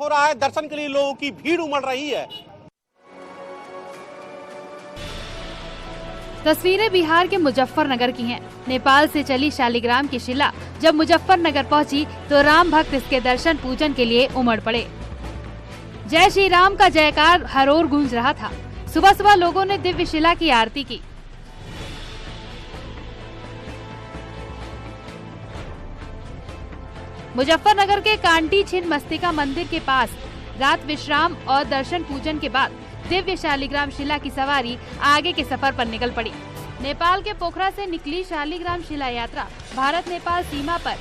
हो रहा है, दर्शन के लिए लोगों की भीड़ उमड़ रही है। तस्वीरें बिहार के मुजफ्फरनगर की हैं। नेपाल से चली शालिग्राम की शिला जब मुजफ्फरनगर पहुंची तो राम भक्त इसके दर्शन पूजन के लिए उमड़ पड़े। जय श्री राम का जयकार हर ओर गूंज रहा था। सुबह सुबह लोगों ने दिव्य शिला की आरती की। मुजफ्फरनगर के कांटी छिन मस्तिका मंदिर के पास रात विश्राम और दर्शन पूजन के बाद दिव्य शालिग्राम शिला की सवारी आगे के सफर पर निकल पड़ी। नेपाल के पोखरा से निकली शालिग्राम शिला यात्रा भारत नेपाल सीमा पर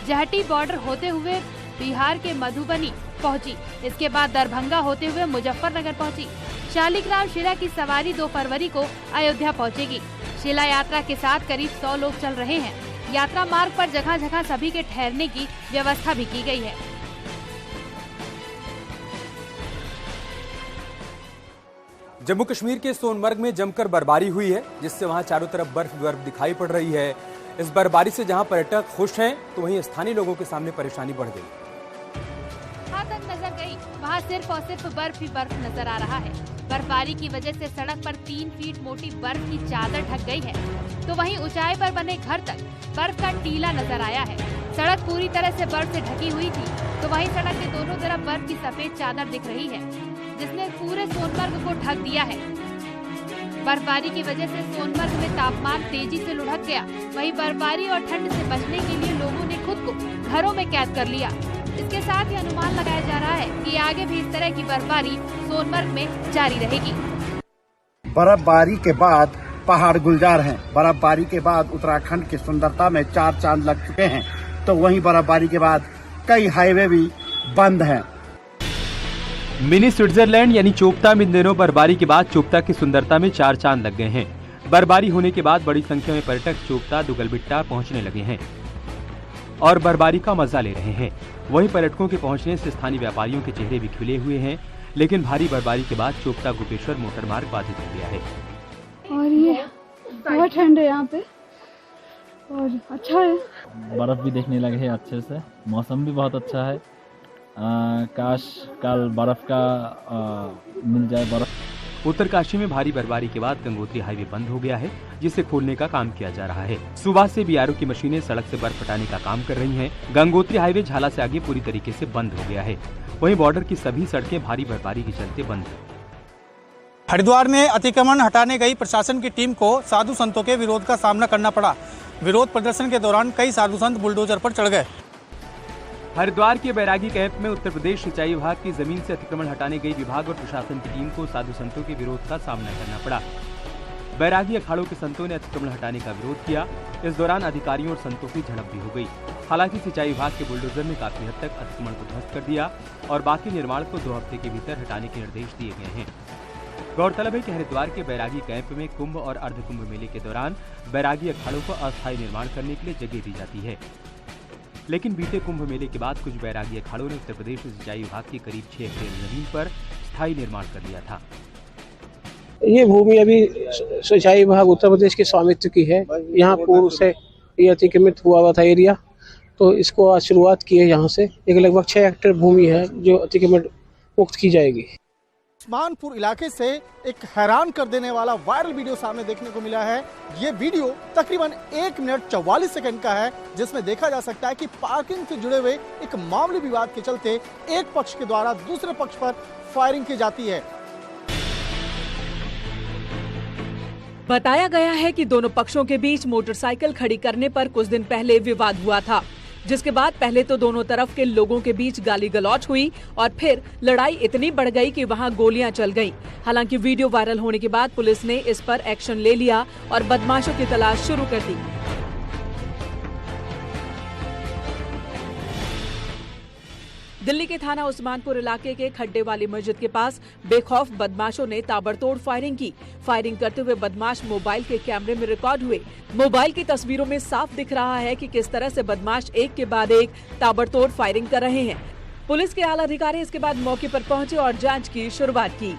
जहटी बॉर्डर होते हुए बिहार के मधुबनी पहुंची। इसके बाद दरभंगा होते हुए मुजफ्फरनगर पहुंची। शालिग्राम शिला की सवारी 2 फरवरी को अयोध्या पहुंचेगी। शिला यात्रा के साथ करीब 100 लोग चल रहे हैं। यात्रा मार्ग पर जगह जगह सभी के ठहरने की व्यवस्था भी की गई है। जम्मू कश्मीर के सोनमर्ग में जमकर बर्फबारी हुई है, जिससे वहां चारों तरफ बर्फ दिखाई पड़ रही है। इस बर्फबारी से जहां पर्यटक खुश हैं, तो वहीं स्थानीय लोगों के सामने परेशानी बढ़ गई। जहाँ तक नजर गई वहाँ सिर्फ और सिर्फ बर्फ ही बर्फ नजर आ रहा है। बर्फबारी की वजह से सड़क पर 3 फीट मोटी बर्फ की चादर ढक गई है, तो वहीं ऊंचाई पर बने घर तक बर्फ का टीला नजर आया है। सड़क पूरी तरह से बर्फ से ढकी हुई थी, तो वहीं सड़क के दोनों तरफ बर्फ की सफेद चादर दिख रही है, जिसने पूरे सोनमर्ग को ढक दिया है। बर्फबारी की वजह से सोनमर्ग में तापमान तेजी से लुढ़क गया। वहीं बर्फबारी और ठंड से बचने के लिए लोगों ने खुद को घरों में कैद कर लिया। इसके साथ ही अनुमान लगाया जा रहा है कि आगे भी इस तरह की बर्फबारी सोनमर्ग में जारी रहेगी। बर्फबारी के बाद पहाड़ गुलजार हैं। बर्फबारी के बाद उत्तराखंड की सुंदरता में 4 चांद लग चुके हैं, तो वहीं बर्फबारी के बाद कई हाईवे भी बंद हैं। मिनी स्विट्जरलैंड यानी चोपता में इन दिनों बर्फबारी के बाद चोपता की सुंदरता में 4 चांद लग गए हैं। बर्फबारी होने के बाद बड़ी संख्या में पर्यटक चोपता दुगलबिट्टा पहुंचने लगे हैं और बर्फबारी का मजा ले रहे हैं। वहीं पर्यटकों के पहुंचने से स्थानीय व्यापारियों के चेहरे भी खिले हुए हैं, लेकिन भारी बर्फबारी के बाद चोपता गोपेश्वर मोटर मार्ग बाधित हो गया है। और ये बहुत ठंड है यहाँ पे और अच्छा है। बर्फ भी देखने लगे हैं अच्छे से, मौसम भी बहुत अच्छा है। काश कल बर्फ का मिल जाए बर्फ। उत्तरकाशी में भारी बर्फबारी के बाद गंगोत्री हाईवे बंद हो गया है, जिसे खोलने का काम किया जा रहा है। सुबह से बीआरओ की मशीनें सड़क से बर्फ हटाने का काम कर रही हैं। गंगोत्री हाईवे झाला से आगे पूरी तरीके से बंद हो गया है। वहीं बॉर्डर की सभी सड़कें भारी बर्फबारी के चलते बंद है। हरिद्वार में अतिक्रमण हटाने गई प्रशासन की टीम को साधु संतों के विरोध का सामना करना पड़ा। विरोध प्रदर्शन के दौरान कई साधु संत बुलडोजर पर चढ़ गए। हरिद्वार के बैरागी कैंप में उत्तर प्रदेश सिंचाई विभाग की जमीन से अतिक्रमण हटाने गई विभाग और प्रशासन की टीम को साधु संतों के विरोध का सामना करना पड़ा। बैरागी अखाड़ों के संतों ने अतिक्रमण हटाने का विरोध किया। इस दौरान अधिकारियों और संतों की झड़प भी हो गई। हालांकि सिंचाई विभाग के बुलडोजर ने काफी हद तक अतिक्रमण को ध्वस्त कर दिया और बाकी निर्माण को 2 हफ्ते के भीतर हटाने के निर्देश दिए गए हैं। गौरतलब है कि हरिद्वार के बैरागी कैंप में कुंभ और अर्ध कुंभ मेले के दौरान बैरागी अखाड़ों को अस्थायी निर्माण करने के लिए जगह दी जाती है, लेकिन बीते कुंभ मेले के बाद कुछ बैरागी अखाड़ों ने उत्तर प्रदेश सिंचाई विभाग की करीब 6 हेक्टेयर जमीन पर स्थायी निर्माण कर लिया था। ये भूमि अभी सिंचाई विभाग उत्तर प्रदेश के स्वामित्व की है। यहाँ पूर्व से ये अतिक्रमित हुआ था एरिया, तो इसको आज शुरुआत की है। यहाँ से एक लगभग 6 हेक्टेयर भूमि है जो अतिक्रमण मुक्त की जाएगी। उस्मानपुर इलाके से एक हैरान कर देने वाला वायरल वीडियो सामने देखने को मिला है। ये वीडियो तकरीबन 1 मिनट 44 सेकंड का है, जिसमें देखा जा सकता है कि पार्किंग से जुड़े हुए एक मामूली विवाद के चलते एक पक्ष के द्वारा दूसरे पक्ष पर फायरिंग की जाती है। बताया गया है कि दोनों पक्षों के बीच मोटरसाइकिल खड़ी करने पर कुछ दिन पहले विवाद हुआ था, जिसके बाद पहले तो दोनों तरफ के लोगों के बीच गाली गलौज हुई और फिर लड़ाई इतनी बढ़ गई कि वहां गोलियां चल गईं। हालांकि वीडियो वायरल होने के बाद पुलिस ने इस पर एक्शन ले लिया और बदमाशों की तलाश शुरू कर दी। दिल्ली के थाना उस्मानपुर इलाके के खड्डे वाली मस्जिद के पास बेखौफ बदमाशों ने ताबड़तोड़ फायरिंग की। फायरिंग करते हुए बदमाश मोबाइल के कैमरे में रिकॉर्ड हुए। मोबाइल की तस्वीरों में साफ दिख रहा है कि किस तरह से बदमाश एक के बाद एक ताबड़तोड़ फायरिंग कर रहे हैं। पुलिस के आला अधिकारी इसके बाद मौके पर पहुंचे और जांच की शुरुआत की।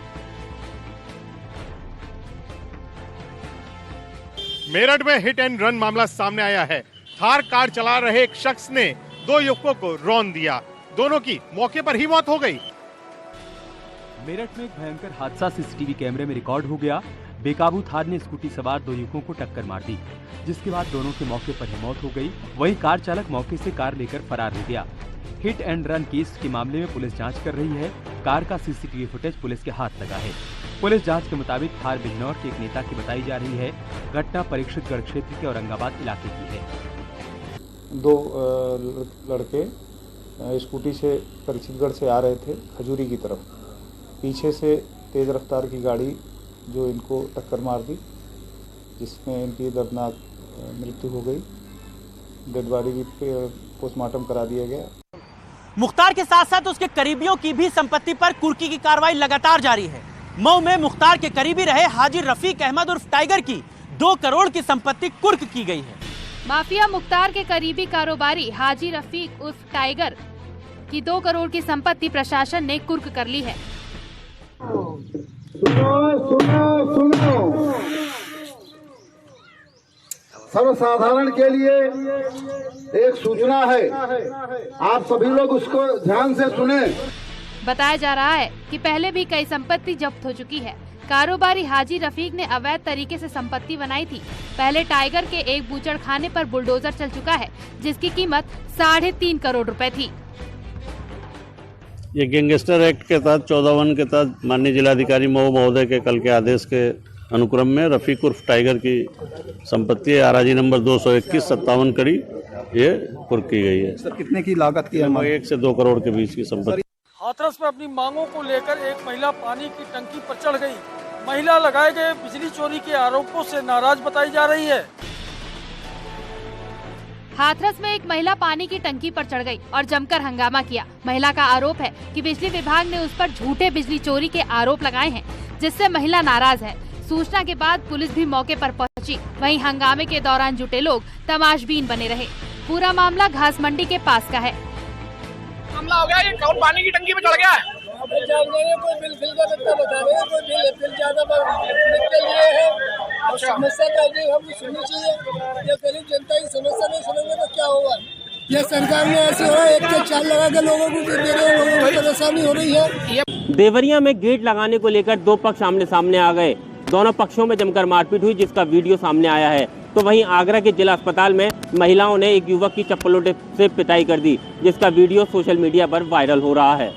मेरठ में हिट एंड रन मामला सामने आया है। थार कार चला रहे एक शख्स ने 2 युवकों को रौंद दिया। दोनों की मौके पर ही मौत हो गई। मेरठ में एक भयंकर हादसा सीसीटीवी कैमरे में रिकॉर्ड हो गया। बेकाबू थार ने स्कूटी सवार 2 युवकों को टक्कर मार दी, जिसके बाद दोनों की मौके पर ही मौत हो गई। वहीं कार चालक मौके से कार लेकर फरार हो गया। हिट एंड रन केस के मामले में पुलिस जांच कर रही है। कार का सीसीटीवी फुटेज पुलिस के हाथ लगा है। पुलिस जांच के मुताबिक थार बिजनौर के एक नेता की बताई जा रही है। घटना परीक्षितगढ़ क्षेत्र के औरंगाबाद इलाके की है। 2 लड़के स्कूटी से परीक्षितगढ़ से आ रहे थे खजूरी की तरफ। पीछे से तेज रफ्तार की गाड़ी जो इनको टक्कर मार दी, जिसमें इनकी दर्दनाक मृत्यु हो गई। डेड बॉडी की पोस्टमार्टम करा दिया गया। मुख्तार के साथ साथ उसके करीबियों की भी संपत्ति पर कुर्की की कार्रवाई लगातार जारी है। मऊ में मुख्तार के करीबी रहे हाजी रफीक अहमद उर्फ टाइगर की 2 करोड़ की संपत्ति कुर्क की गई है। माफिया मुख्तार के करीबी कारोबारी हाजी रफीक उर्फ टाइगर की 2 करोड़ की संपत्ति प्रशासन ने कुर्क कर ली है। सुनो। सर्वसाधारण के लिए एक सूचना है, आप सभी लोग उसको ध्यान से सुने। बताया जा रहा है कि पहले भी कई संपत्ति जब्त हो चुकी है। कारोबारी हाजी रफीक ने अवैध तरीके से संपत्ति बनाई थी। पहले टाइगर के एक बूचड़ खाने पर बुलडोजर चल चुका है, जिसकी कीमत 3.5 करोड़ रुपए थी। ये गैंगस्टर एक्ट के तहत 14(1) के तहत माननीय जिलाधिकारी मऊ महोदय के कल के आदेश के अनुक्रम में रफीक उर्फ टाइगर की संपत्ति आराजी नंबर 221-57 कड़ी ये कुर्क की गई है। सर कितने की लागत की है? 1 से 2 करोड़ के बीच की संपत्ति। हाथरस में अपनी मांगों को लेकर एक महिला पानी की टंकी पर चढ़ गई। महिला लगाए गए बिजली चोरी के आरोपों से नाराज बताई जा रही है। हाथरस में एक महिला पानी की टंकी पर चढ़ गई और जमकर हंगामा किया। महिला का आरोप है कि बिजली विभाग ने उस पर झूठे बिजली चोरी के आरोप लगाए हैं, जिससे महिला नाराज है। सूचना के बाद पुलिस भी मौके पर पहुंची। वहीं हंगामे के दौरान जुटे लोग तमाशबीन बने रहे। पूरा मामला घास मंडी के पास का है। हमला हो गया, ये कौन पानी की टंकी में चढ़ गया है? कोई बिल का बता रहे हैं, कोई बिल ज्यादा के लिए है। समस्या का हम सुननी चाहिए। ये गरीब जनता की समस्या नहीं सुनेंगे तो क्या होगा? ये सरकार ने ऐसे हो रहा है, 1 के 4 लगा के लोगों को दे रहे हैं, लोगों को परेशानी हो रही है। देवरिया में गेट लगाने को लेकर 2 पक्ष आमने सामने आ गए। दोनों पक्षों में जमकर मारपीट हुई, जिसका वीडियो सामने आया है। तो वहीं आगरा के जिला अस्पताल में महिलाओं ने एक युवक की चप्पलों से पिटाई कर दी, जिसका वीडियो सोशल मीडिया पर वायरल हो रहा है।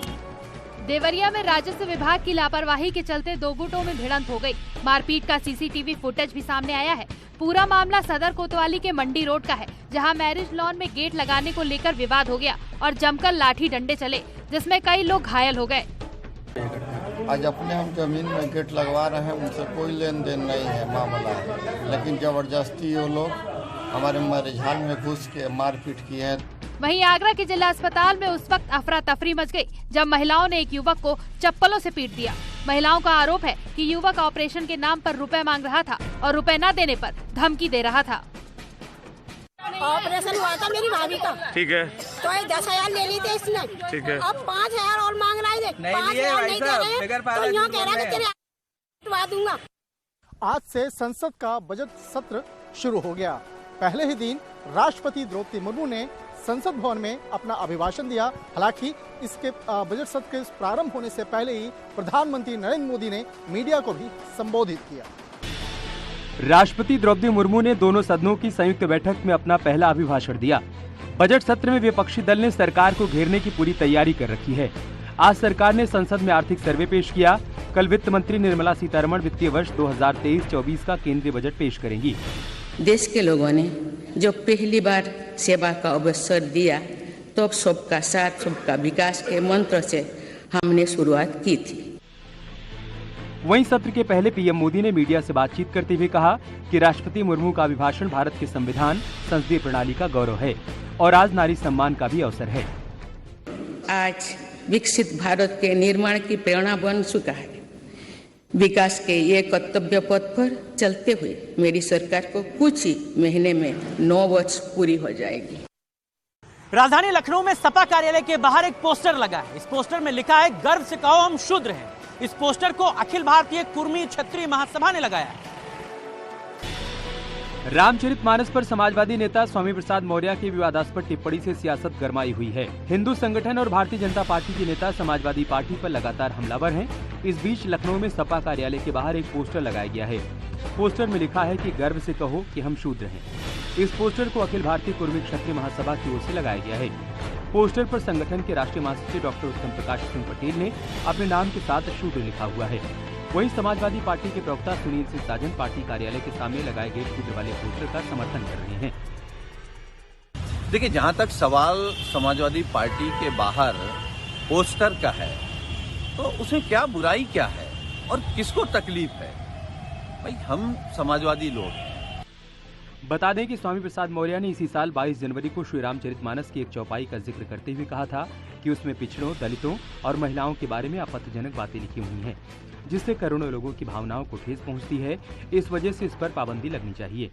देवरिया में राजस्व विभाग की लापरवाही के चलते 2 गुटों में भिड़ंत हो गई। मारपीट का सीसीटीवी फुटेज भी सामने आया है। पूरा मामला सदर कोतवाली के मंडी रोड का है, जहां मैरिज लॉन में गेट लगाने को लेकर विवाद हो गया और जमकर लाठी डंडे चले, जिसमें कई लोग घायल हो गए। आज अपने हम जमीन में गेट लगवा रहे हैं, उनसे कोई लेन देन नहीं है मामला, लेकिन जबरदस्ती वो लोग हमारे मैरिज हॉल में घुस के मारपीट की है। वहीं आगरा के जिला अस्पताल में उस वक्त अफरा तफरी मच गई जब महिलाओं ने एक युवक को चप्पलों से पीट दिया। महिलाओं का आरोप है कि युवक ऑपरेशन के नाम पर रुपए मांग रहा था और रुपए न देने पर धमकी दे रहा था। ऑपरेशन हुआ था मेरी भाभी का, ठीक है, तो 10,000 ले ली थी इसने, ठीक है। अब 5,000 और मांग रहा है, 5,000 नहीं दे रहे हैं, तो यूँ कह रहा है कि तेरे दूंगा। आज से संसद का बजट सत्र शुरू हो गया। पहले ही दिन राष्ट्रपति द्रौपदी मुर्मू ने संसद भवन में अपना अभिभाषण दिया। हालांकि इसके बजट सत्र के प्रारंभ होने से पहले ही प्रधानमंत्री नरेंद्र मोदी ने मीडिया को भी संबोधित किया। राष्ट्रपति द्रौपदी मुर्मू ने दोनों सदनों की संयुक्त बैठक में अपना पहला अभिभाषण दिया। बजट सत्र में विपक्षी दल ने सरकार को घेरने की पूरी तैयारी कर रखी है। आज सरकार ने संसद में आर्थिक सर्वे पेश किया। कल वित्त मंत्री निर्मला सीतारमण वित्तीय वर्ष 2023-24 का केंद्रीय बजट पेश करेंगी। देश के लोगों ने जो पहली बार सेवा का अवसर दिया, तो सबका साथ सबका विकास के मंत्र से हमने शुरुआत की थी। वहीं सत्र के पहले पीएम मोदी ने मीडिया से बातचीत करते हुए कहा कि राष्ट्रपति मुर्मू का अभिभाषण भारत के संविधान, संसदीय प्रणाली का गौरव है और आज नारी सम्मान का भी अवसर है। आज विकसित भारत के निर्माण की प्रेरणा बन चुका है। विकास के ये कर्तव्य पथ पर चलते हुए मेरी सरकार को कुछ ही महीने में 9 वर्ष पूरी हो जाएगी। राजधानी लखनऊ में सपा कार्यालय के बाहर एक पोस्टर लगा है। इस पोस्टर में लिखा है, गर्व से कहो हम शूद्र हैं। इस पोस्टर को अखिल भारतीय कुर्मी क्षत्रिय महासभा ने लगाया है। रामचरितमानस पर समाजवादी नेता स्वामी प्रसाद मौर्य की विवादास्पद टिप्पणी से सियासत गरमाई हुई है। हिंदू संगठन और भारतीय जनता पार्टी के नेता समाजवादी पार्टी पर लगातार हमलावर हैं। इस बीच लखनऊ में सपा कार्यालय के बाहर एक पोस्टर लगाया गया है। पोस्टर में लिखा है कि गर्व से कहो कि हम शूद्र हैं। इस पोस्टर को अखिल भारतीय कुर्मी क्षत्रिय महासभा की ओर से लगाया गया है। पोस्टर पर संगठन के राष्ट्रीय महासचिव डॉक्टर उत्तम प्रकाश सिंह पटेल ने अपने नाम के साथ शूद्र लिखा हुआ है। वहीं समाजवादी पार्टी के प्रवक्ता सुनील सिंह साजन पार्टी कार्यालय के सामने लगाए गए शूद्र वाले पोस्टर का समर्थन कर रहे हैं। देखिए, जहां तक सवाल समाजवादी पार्टी के बाहर पोस्टर का है तो उसमें क्या बुराई क्या है और किसको तकलीफ है? भाई, हम समाजवादी लोग हैं। बता दें कि स्वामी प्रसाद मौर्य ने इसी साल 22 जनवरी को श्री रामचरितमानस की एक चौपाई का जिक्र करते हुए कहा था कि उसमें पिछड़ों, दलितों और महिलाओं के बारे में आपत्तिजनक बातें लिखी हुई हैं, जिससे करोड़ों लोगों की भावनाओं को ठेस पहुंचती है। इस वजह से इस पर पाबंदी लगनी चाहिए।